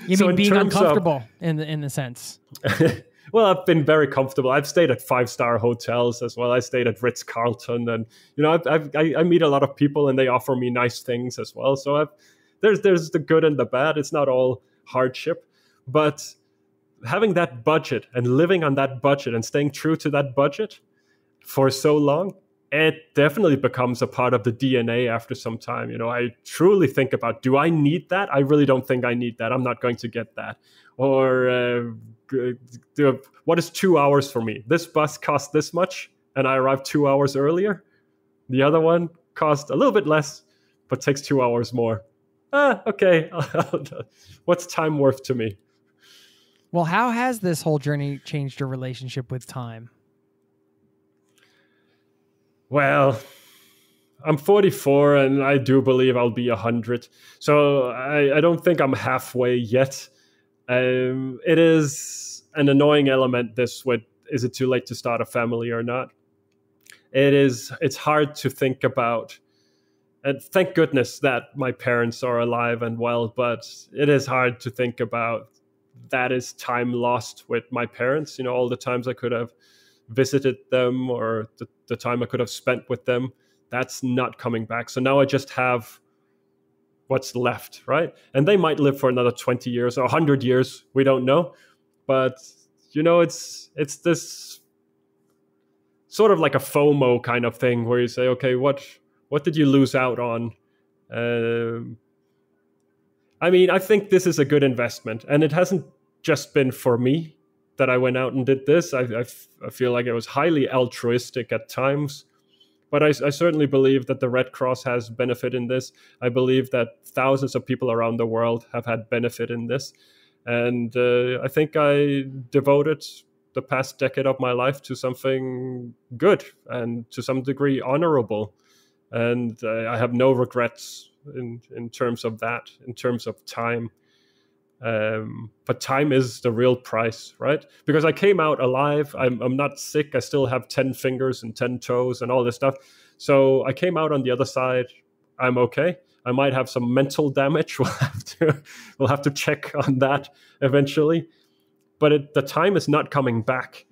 You mean being uncomfortable in the sense? Well, I've been very comfortable. I've stayed at 5-star hotels as well. I stayed at Ritz-Carlton, and I meet a lot of people, and they offer me nice things as well. So there's the good and the bad. It's not all hardship, but having that budget and living on that budget and staying true to that budget for so long, it definitely becomes a part of the DNA after some time. I truly think about, do I need that? I really don't think I need that. I'm not going to get that. Or what is 2 hours for me? This bus cost this much, and I arrived 2 hours earlier. The other one cost a little bit less, but takes 2 hours more. Okay. What's time worth to me? Well, how has this whole journey changed your relationship with time? Well, I'm 44, and I do believe I'll be 100. So I don't think I'm halfway yet. It is an annoying element, this with, is it too late to start a family or not? It's hard to think about. And thank goodness that my parents are alive and well, but it is hard to think about. That is time lost with my parents. All the times I could have visited them, or the time I could have spent with them, that's not coming back. So now I just have what's left, right? And they might live for another 20 years or 100 years. We don't know. But, it's this sort of like a FOMO kind of thing where you say, okay, what did you lose out on? I think this is a good investment, and it hasn't just been for me that I went out and did this. I feel like it was highly altruistic at times, but I certainly believe that the Red Cross has benefit in this. I believe that thousands of people around the world have had benefit in this. And I think I devoted the past decade of my life to something good and to some degree honorable. And I have no regrets in terms of that, in terms of time. But time is the real price, right? Because I came out alive. I'm not sick. I still have 10 fingers and 10 toes and all this stuff. So I came out on the other side. I'm okay. I might have some mental damage. We'll have to check on that eventually. But the time is not coming back.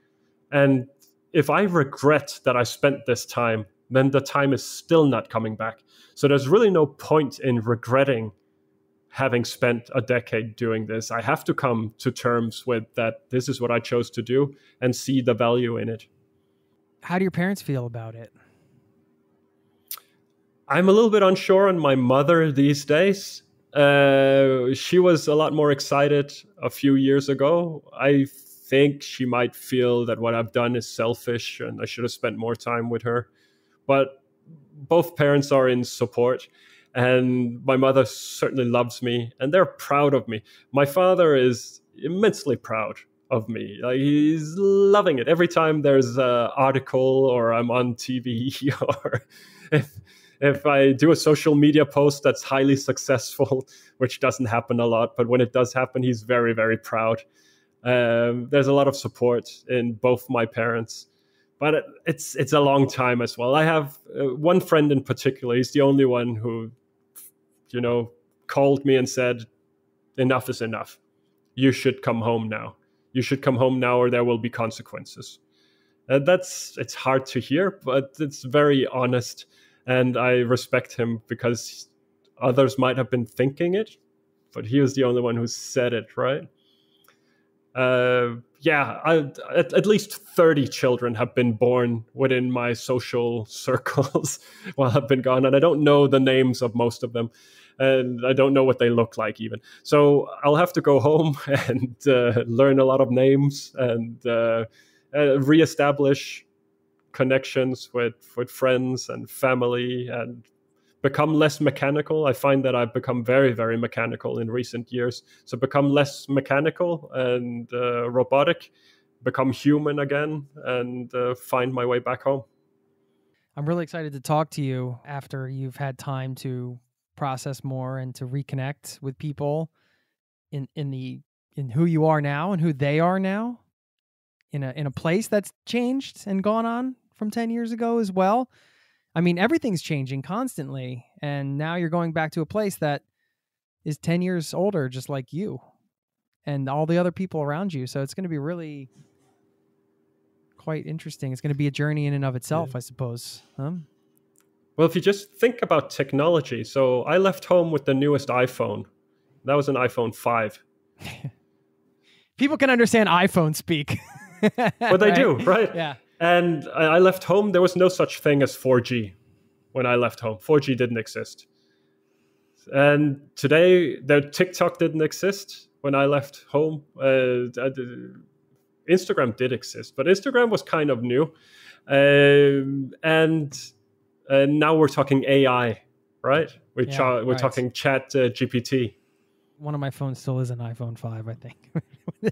And if I regret that I spent this time, then the time is still not coming back. So there's really no point in regretting having spent a decade doing this. I have to come to terms with that this is what I chose to do and see the value in it. How do your parents feel about it? I'm a little bit unsure on my mother these days. She was a lot more excited a few years ago. I think she might feel that what I've done is selfish and I should have spent more time with her. But both parents are in support. And my mother certainly loves me, and they're proud of me. My father is immensely proud of me. Like, he's loving it. Every time there's an article or I'm on TV or if I do a social media post that's highly successful, which doesn't happen a lot, but when it does happen, he's very, very proud. There's a lot of support in both my parents. But it's a long time as well. I have one friend in particular. He's the only one who, called me and said, enough is enough. You should come home now. You should come home now or there will be consequences. It's hard to hear, but it's very honest. And I respect him because others might have been thinking it, but he was the only one who said it, right? At least 30 children have been born within my social circles while I've been gone. And I don't know the names of most of them. And I don't know what they look like even. So I'll have to go home and learn a lot of names and reestablish connections with friends and family and become less mechanical. I find that I've become very, very mechanical in recent years. So become less mechanical and robotic, become human again, and find my way back home. I'm really excited to talk to you after you've had time to process more and to reconnect with people in who you are now and who they are now in a place that's changed and gone on from 10 years ago as well. I mean, everything's changing constantly, and now you're going back to a place that is 10 years older, just like you and all the other people around you. So it's going to be really quite interesting. It's going to be a journey in and of itself, I suppose. Well, if you just think about technology, so I left home with the newest iPhone. That was an iPhone 5. People can understand iPhone speak. But they do, right? Yeah. And I left home. There was no such thing as 4G when I left home. 4G didn't exist. And today, TikTok didn't exist when I left home. Instagram did exist, but Instagram was kind of new. And now we're talking AI, right? We're talking Chat GPT. One of my phones still is an iPhone 5, I think.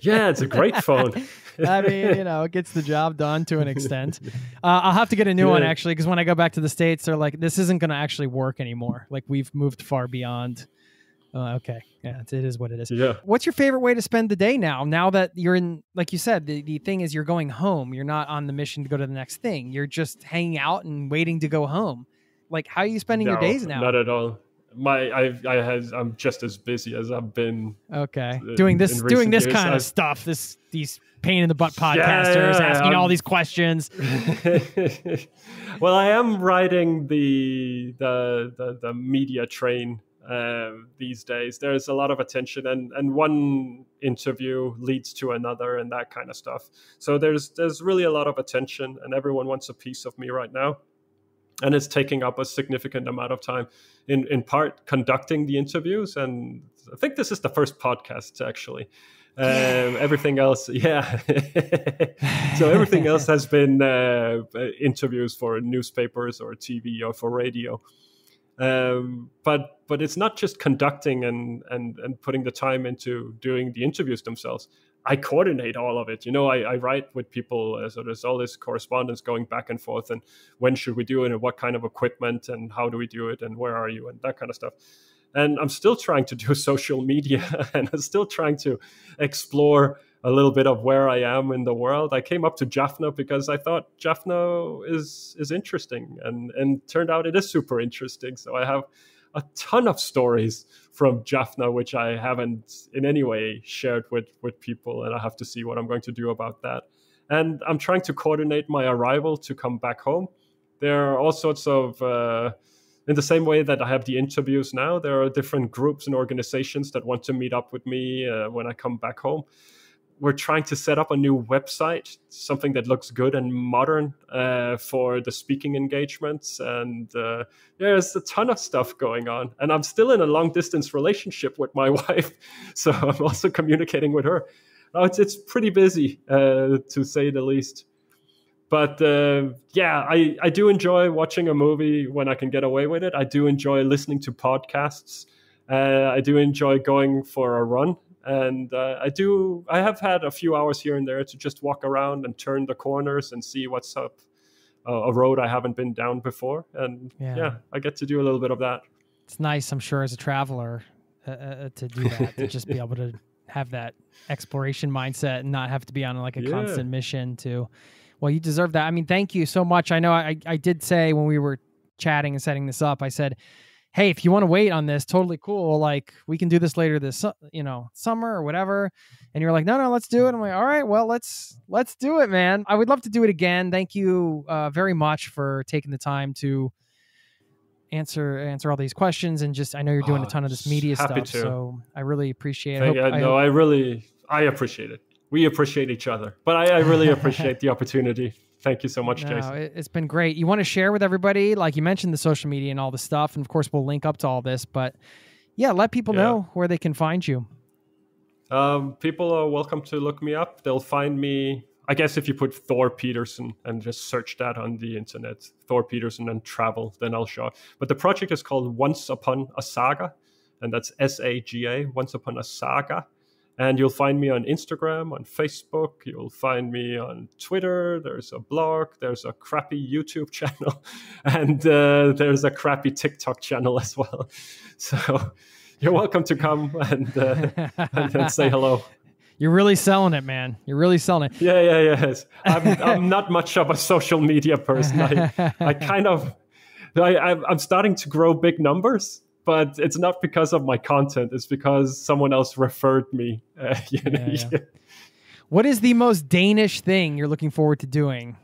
Yeah, it's a great phone. I mean, it gets the job done to an extent. I'll have to get a new one, actually, because when I go back to the States, they're like, this isn't going to actually work anymore. Like, we've moved far beyond. Okay. Yeah, it is what it is. Yeah. What's your favorite way to spend the day now that you're in, like you said, the thing is you're going home. You're not on the mission to go to the next thing. You're just hanging out and waiting to go home. Like, how are you spending your days now? Not at all. I'm just as busy as I've been. Okay, doing this kind of stuff. These pain in the butt podcasters asking all these questions. Well, I am riding the media train these days. There's a lot of attention, and one interview leads to another, and that kind of stuff. So there's really a lot of attention, and everyone wants a piece of me right now. And it's taking up a significant amount of time, in part conducting the interviews. And I think this is the first podcast, actually. Everything else, yeah. So everything else has been interviews for newspapers or TV or for radio. But it's not just conducting and putting the time into doing the interviews themselves. I coordinate all of it. I write with people. So there's all this correspondence going back and forth. And when should we do it? And what kind of equipment? And how do we do it? And where are you? And that kind of stuff. And I'm still trying to do social media, and I'm still trying to explore a little bit of where I am in the world. I came up to Jaffna because I thought Jaffna is interesting, and turned out it is super interesting. So I have a ton of stories from Jaffna, which I haven't in any way shared with people, and I have to see what I'm going to do about that. And I'm trying to coordinate my arrival to come back home. There are all sorts of, in the same way that I have the interviews now, there are different groups and organizations that want to meet up with me when I come back home. We're trying to set up a new website, something that looks good and modern for the speaking engagements. And there's a ton of stuff going on. And I'm still in a long distance relationship with my wife. So I'm also communicating with her. It's pretty busy, to say the least. But I do enjoy watching a movie when I can get away with it. I do enjoy listening to podcasts. I do enjoy going for a run. And I have had a few hours here and there to just walk around and turn the corners and see what's up a road I haven't been down before. And I get to do a little bit of that. It's nice, I'm sure, as a traveler to do that, to just be able to have that exploration mindset and not have to be on like a constant mission to, well, you deserve that. I mean, thank you so much. I know I did say when we were chatting and setting this up, I said, hey, if you want to wait on this, totally cool. Like, we can do this later this, summer or whatever. And you're like, no, let's do it. I'm like, all right, well, let's do it, man. I would love to do it again. Thank you very much for taking the time to answer all these questions. And just, I know you're doing a ton of this media stuff. To. So I really appreciate it. I appreciate it. We appreciate each other, but I really appreciate the opportunity. Thank you so much, Jason. It's been great. You want to share with everybody, like you mentioned the social media and all the stuff, and of course we'll link up to all this, but let people know where they can find you. People are welcome to look me up. They'll find me, I guess if you put Thor Pedersen and just search that on the internet, Thor Pedersen and travel, then I'll show up. But the project is called Once Upon a Saga, and that's SAGA, Once Upon a Saga. And you'll find me on Instagram, on Facebook. You'll find me on Twitter. There's a blog. There's a crappy YouTube channel. And there's a crappy TikTok channel as well. So you're welcome to come and say hello. You're really selling it, man. You're really selling it. Yes. I'm not much of a social media person. I'm starting to grow big numbers. But it's not because of my content. It's because someone else referred me. What is the most Danish thing you're looking forward to doing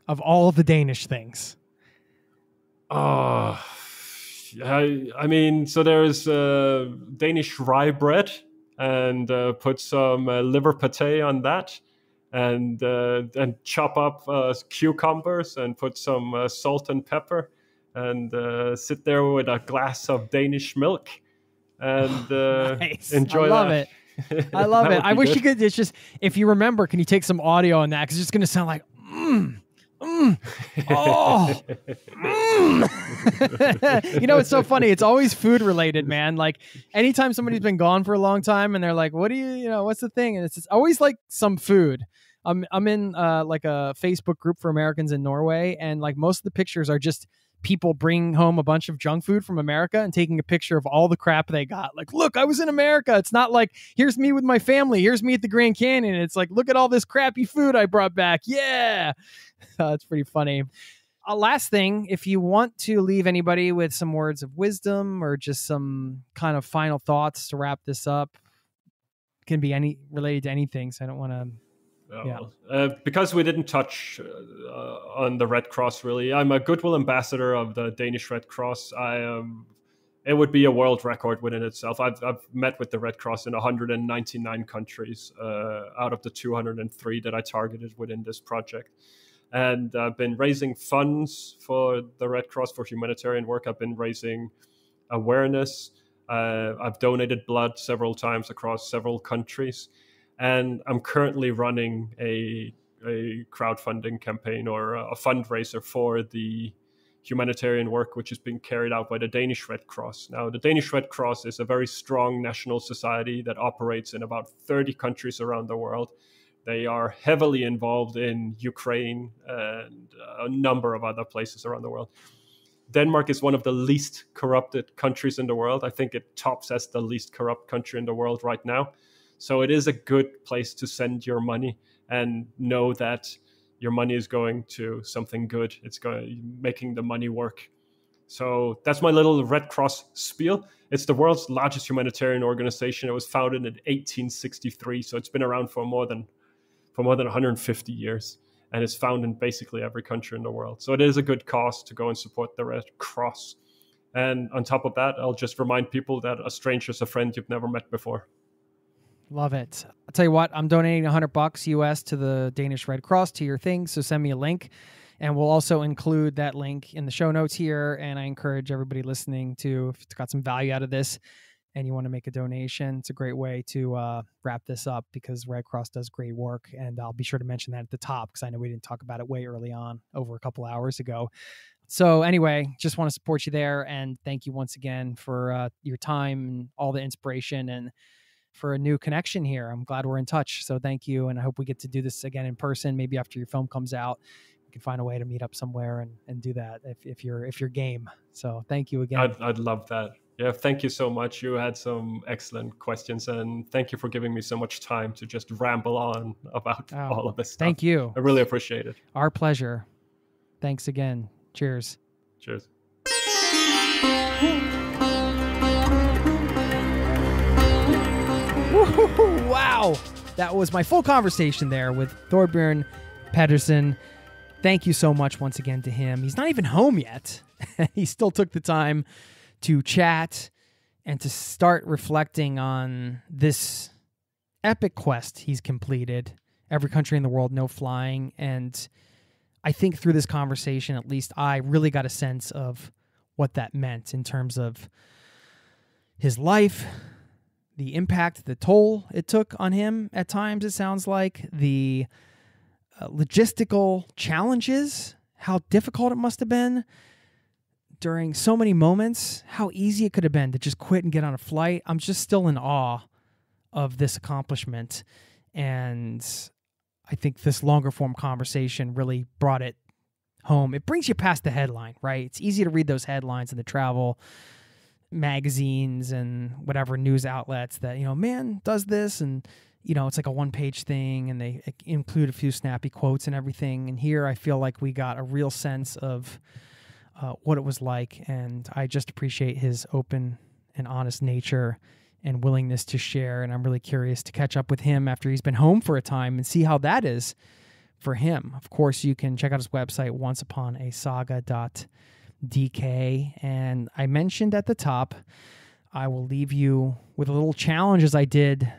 of all the Danish things? I mean, so there's Danish rye bread, and put some liver pate on that, and chop up cucumbers and put some salt and pepper. And sit there with a glass of Danish milk and nice. Enjoy that. I love it. I love it. I wish you could. It's just, if you remember, can you take some audio on that? Because it's just going to sound like, it's so funny. It's always food related, man. Like anytime somebody's been gone for a long time and they're like, what do you what's the thing? And it's always like some food. I'm in like a Facebook group for Americans in Norway. And like most of the pictures are just people bringing home a bunch of junk food from America and taking a picture of all the crap they got. Like, look, I was in America. It's not like, here's me with my family. Here's me at the Grand Canyon. It's like, look at all this crappy food I brought back. Yeah. It's pretty funny. Last thing, if you want to leave anybody with some words of wisdom or just some kind of final thoughts to wrap this up, can be any related to anything. So I don't want to... because we didn't touch on the Red Cross, really. I'm a goodwill ambassador of the Danish Red Cross. It would be a world record within itself. I've met with the Red Cross in 199 countries out of the 203 that I targeted within this project. And I've been raising funds for the Red Cross for humanitarian work. I've been raising awareness. I've donated blood several times across several countries. And I'm currently running a crowdfunding campaign or a fundraiser for the humanitarian work which is being carried out by the Danish Red Cross. Now, the Danish Red Cross is a very strong national society that operates in about 30 countries around the world. They are heavily involved in Ukraine and a number of other places around the world. Denmark is one of the least corrupted countries in the world. I think it tops as the least corrupt country in the world right now. So it is a good place to send your money and know that your money is going to something good. It's making the money work. So that's my little Red Cross spiel. It's the world's largest humanitarian organization. It was founded in 1863, so it's been around for more than 150 years, and it's found in basically every country in the world. So it is a good cause to go and support the Red Cross. And on top of that, I'll just remind people that a stranger is a friend you've never met before. Love it. I'll tell you what, I'm donating $100 US to the Danish Red Cross to your thing, so send me a link. And we'll also include that link in the show notes here. And I encourage everybody listening to, if it's got some value out of this and you want to make a donation, it's a great way to wrap this up, because Red Cross does great work. And I'll be sure to mention that at the top, because I know we didn't talk about it way early on, over a couple hours ago. So anyway, just want to support you there. And thank you once again for your time and all the inspiration, and for a new connection here. I'm glad we're in touch. So thank you. And I hope we get to do this again in person, maybe after your film comes out. We can find a way to meet up somewhere and do that if you're game. So thank you again. I'd love that. Yeah, thank you so much. You had some excellent questions, and thank you for giving me so much time to just ramble on about all of this stuff. Thank you. I really appreciate it. Our pleasure. Thanks again. Cheers. Cheers. Wow. That was my full conversation there with Thorbjørn Pedersen. Thank you so much once again to him. He's not even home yet. He still took the time to chat and to start reflecting on this epic quest he's completed. Every country in the world, no flying. And I think through this conversation, at least I really got a sense of what that meant in terms of his life, the impact, the toll it took on him at times, it sounds like, the logistical challenges, how difficult it must have been during so many moments, how easy it could have been to just quit and get on a flight. I'm just still in awe of this accomplishment. And I think this longer form conversation really brought it home. It brings you past the headline, right? It's easy to read those headlines in the travel magazines and whatever news outlets that, man does this, and it's like a one-page thing, and they include a few snappy quotes and everything. And here I feel like we got a real sense of what it was like, and I just appreciate his open and honest nature and willingness to share. And I'm really curious to catch up with him after he's been home for a time and see how that is for him. Of course, you can check out his website, onceuponasaga.dk. And I mentioned at the top, I will leave you with a little challenge, as I did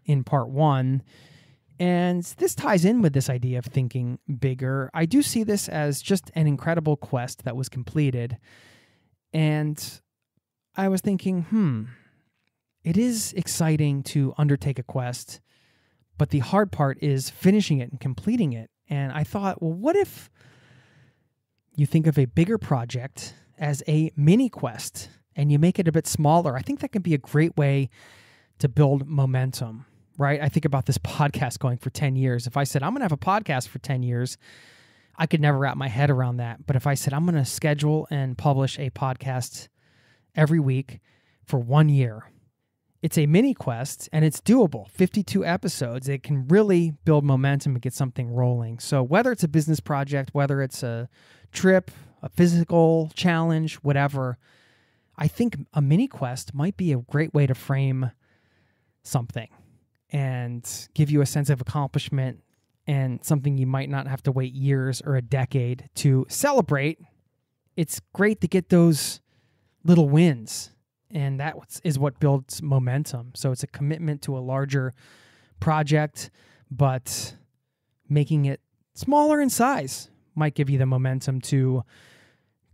in part 1. And this ties in with this idea of thinking bigger. I do see this as just an incredible quest that was completed. And I was thinking, it is exciting to undertake a quest, but the hard part is finishing it and completing it. And I thought, well, what if you think of a bigger project as a mini quest and you make it a bit smaller? I think that can be a great way to build momentum, right? I think about this podcast going for 10 years. If I said, I'm going to have a podcast for 10 years, I could never wrap my head around that. But if I said, I'm going to schedule and publish a podcast every week for 1 year, it's a mini quest and it's doable. 52 episodes. It can really build momentum and get something rolling. So whether it's a business project, whether it's a trip, a physical challenge, whatever, I think a mini quest might be a great way to frame something and give you a sense of accomplishment and something you might not have to wait years or a decade to celebrate. It's great to get those little wins, and that is what builds momentum. So it's a commitment to a larger project, but making it smaller in size might give you the momentum to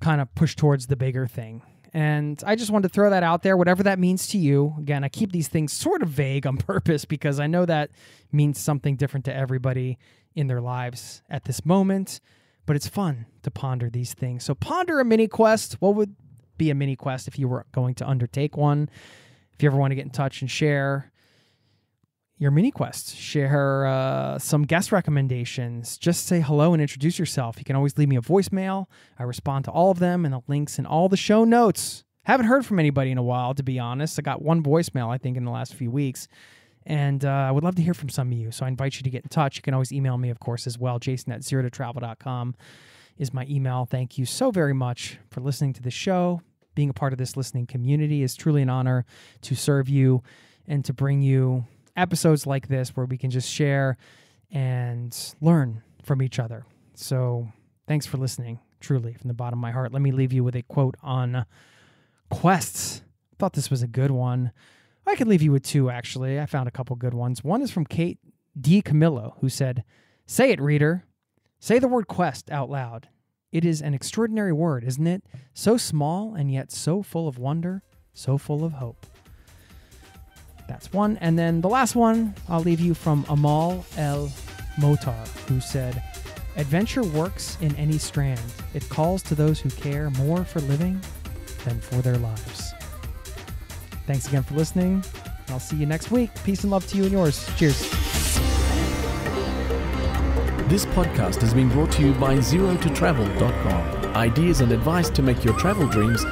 kind of push towards the bigger thing. And I just wanted to throw that out there, whatever that means to you. Again, I keep these things sort of vague on purpose because I know that means something different to everybody in their lives at this moment, but it's fun to ponder these things. So ponder a mini quest. What would be a mini quest if you were going to undertake one? If you ever want to get in touch and share, your mini quests, share some guest recommendations, just say hello and introduce yourself. You can always leave me a voicemail. I respond to all of them and the links in all the show notes. Haven't heard from anybody in a while, to be honest. I got one voicemail, I think, in the last few weeks. And I would love to hear from some of you, so I invite you to get in touch. You can always email me, of course, as well. Jason@zerototravel.com is my email. Thank you so very much for listening to the show. Being a part of this listening community is truly an honor to serve you and to bring you episodes like this where we can just share and learn from each other. So thanks for listening, truly, from the bottom of my heart. Let me leave you with a quote on quests. Thought this was a good one. I could leave you with two, actually. I found a couple good ones. One is from Kate D. Camillo, who said, "Say it, reader. Say the word quest out loud. It is an extraordinary word, isn't it? So small and yet so full of wonder, so full of hope." That's one. And then the last one, I'll leave you from Amal El Motar, who said, "Adventure works in any strand. It calls to those who care more for living than for their lives." Thanks again for listening. I'll see you next week. Peace and love to you and yours. Cheers. This podcast has been brought to you by ZeroToTravel.com. Ideas and advice to make your travel dreams